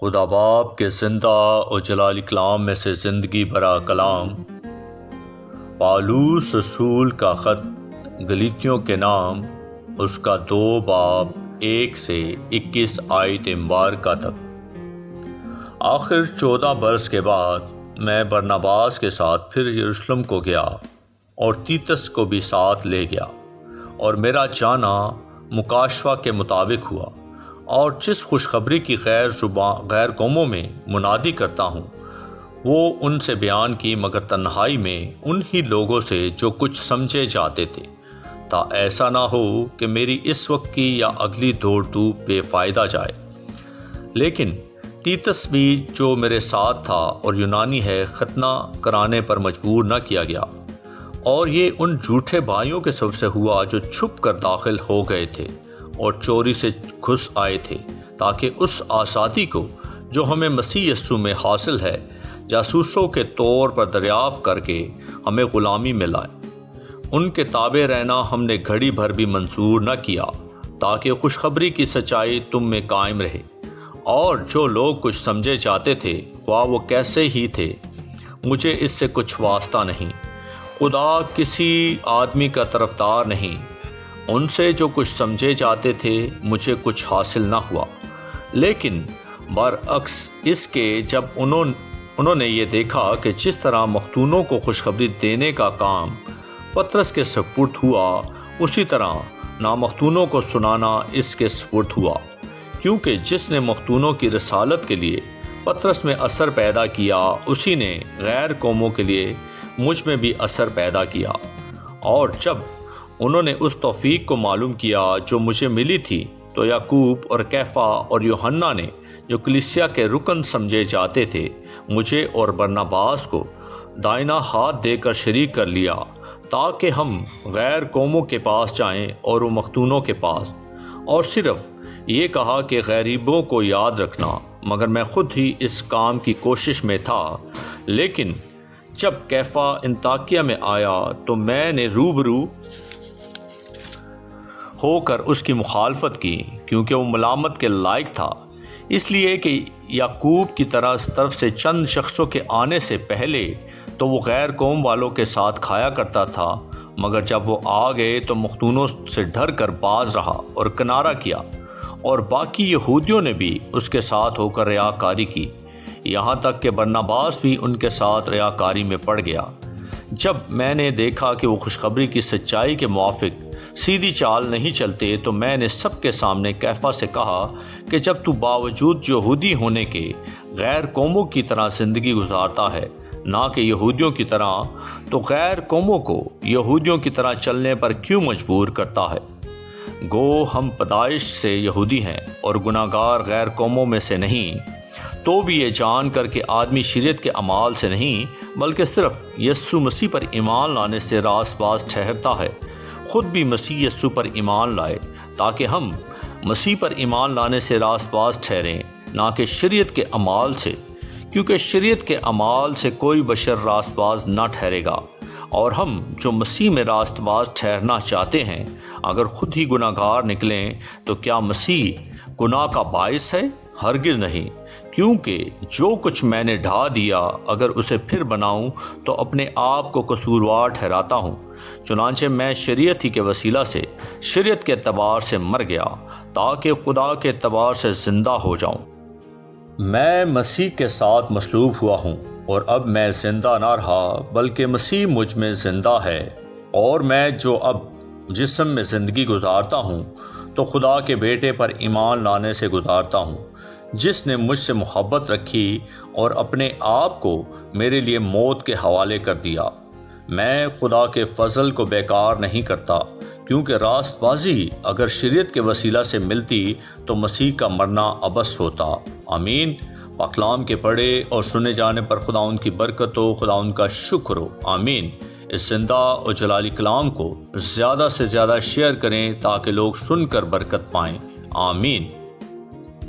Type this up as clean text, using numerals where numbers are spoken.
خدا باپ کے زندہ اور جلالی کلام میں سے زندگی بھرا کلام، پالوس رسول کا خط گلیتیوں کے نام، اس کا 2 باب 1 سے 21 آیت مبارکہ تک۔ آخر 14 برس کے بعد میں برناباس کے ساتھ پھر یروشلم کو گیا اور تیتس کو بھی ساتھ لے گیا، اور میرا جانا مکاشفہ کے مطابق ہوا، اور جس خوشخبری کی غیر قوموں میں منادی کرتا ہوں وہ ان سے بیان کی، مگر تنہائی میں انہی لوگوں سے جو کچھ سمجھے جاتے تھے، تا ایسا نہ ہو کہ میری اس وقت کی یا اگلی دوڑ دھوپ بے فائدہ جائے۔ لیکن تیتس بھی جو میرے ساتھ تھا اور یونانی ہے، ختنہ کرانے پر مجبور نہ کیا گیا، اور یہ ان جھوٹے بھائیوں کے سبب سے ہوا جو چھپ کر داخل ہو گئے تھے اور چوری سے گھس آئے تھے، تاکہ اس آزادی کو جو ہمیں مسیح یسوع میں حاصل ہے جاسوسوں کے طور پر دریافت کر کے ہمیں غلامی میں لائے۔ ان کے تابع رہنا ہم نے گھڑی بھر بھی منظور نہ کیا، تاکہ خوشخبری کی سچائی تم میں قائم رہے، اور جو لوگ کچھ سمجھے جاتے تھے خواہ وہ کیسے ہی تھے، مجھے اس سے کچھ واسطہ نہیں۔ خدا کسی آدمی کا طرفدار نہیں، ان سے جو کچھ سمجھے جاتے تھے مجھے کچھ حاصل نہ ہوا، لیکن برعکس اس کے جب انہوں نے یہ دیکھا کہ جس طرح مختونوں کو خوشخبری دینے کا کام پطرس کے سپرد ہوا، اسی طرح نامختونوں کو سنانا اس کے سپرد ہوا، کیونکہ جس نے مختونوں کی رسالت کے لیے پطرس میں اثر پیدا کیا، اسی نے غیر قوموں کے لیے مجھ میں بھی اثر پیدا کیا۔ اور جب انہوں نے اس توفیق کو معلوم کیا جو مجھے ملی تھی، تو یعقوب اور کیفا اور یوحنا نے جو کلیسیا کے رکن سمجھے جاتے تھے، مجھے اور برناباس کو دائنا ہاتھ دے کر شریک کر لیا، تاکہ ہم غیر قوموں کے پاس جائیں اور وہ مختونوں کے پاس، اور صرف یہ کہا کہ غریبوں کو یاد رکھنا، مگر میں خود ہی اس کام کی کوشش میں تھا۔ لیکن جب کیفا انطاکیہ میں آیا تو میں نے روبرو ہو کر اس کی مخالفت کی، کیونکہ وہ ملامت کے لائق تھا، اس لیے کہ یعقوب کی طرف سے چند شخصوں کے آنے سے پہلے تو وہ غیر قوم والوں کے ساتھ کھایا کرتا تھا، مگر جب وہ آ گئے تو مختونوں سے ڈر کر باز رہا اور کنارہ کیا، اور باقی یہودیوں نے بھی اس کے ساتھ ہو کر ریاکاری کی، یہاں تک کہ برناباس بھی ان کے ساتھ ریاکاری میں پڑ گیا۔ جب میں نے دیکھا کہ وہ خوشخبری کی سچائی کے موافق سیدھی چال نہیں چلتے، تو میں نے سب کے سامنے کیفا سے کہا کہ جب تو باوجود یہودی ہونے کے غیر قوموں کی طرح زندگی گزارتا ہے، نہ کہ یہودیوں کی طرح، تو غیر قوموں کو یہودیوں کی طرح چلنے پر کیوں مجبور کرتا ہے؟ گو ہم پیدائش سے یہودی ہیں اور گناہ گار غیر قوموں میں سے نہیں، تو بھی یہ جان کر کہ آدمی شریعت کے اعمال سے نہیں بلکہ صرف یسوع مسیح پر ایمان لانے سے راست باز ٹھہرتا ہے، خود بھی مسیح یسوع پر ایمان لائے، تاکہ ہم مسیح پر ایمان لانے سے راست باز ٹھہریں، نہ کہ شریعت کے اعمال سے، کیونکہ شریعت کے اعمال سے کوئی بشر راست باز نہ ٹھہرے گا۔ اور ہم جو مسیح میں راست باز ٹھہرنا چاہتے ہیں، اگر خود ہی گناہ گار نکلیں تو کیا مسیح گناہ کا باعث ہے؟ ہرگز نہیں، کیونکہ جو کچھ میں نے ڈھا دیا اگر اسے پھر بناؤں تو اپنے آپ کو قصوروار ٹھہراتا ہوں۔ چنانچہ میں شریعت ہی کے وسیلہ سے شریعت کے اعتبار سے مر گیا، تاکہ خدا کے اعتبار سے زندہ ہو جاؤں۔ میں مسیح کے ساتھ مصلوب ہوا ہوں، اور اب میں زندہ نہ رہا بلکہ مسیح مجھ میں زندہ ہے، اور میں جو اب جسم میں زندگی گزارتا ہوں تو خدا کے بیٹے پر ایمان لانے سے گزارتا ہوں، جس نے مجھ سے محبت رکھی اور اپنے آپ کو میرے لیے موت کے حوالے کر دیا۔ میں خدا کے فضل کو بیکار نہیں کرتا، کیونکہ راست بازی اگر شریعت کے وسیلہ سے ملتی تو مسیح کا مرنا ابس ہوتا۔ آمین۔ پاکلام کے پڑھے اور سنے جانے پر خدا ان کی برکت ہو، خدا ان کا شکر ہو۔ آمین۔ اس زندہ اور جلالی کلام کو زیادہ سے زیادہ شیئر کریں تاکہ لوگ سن کر برکت پائیں۔ آمین۔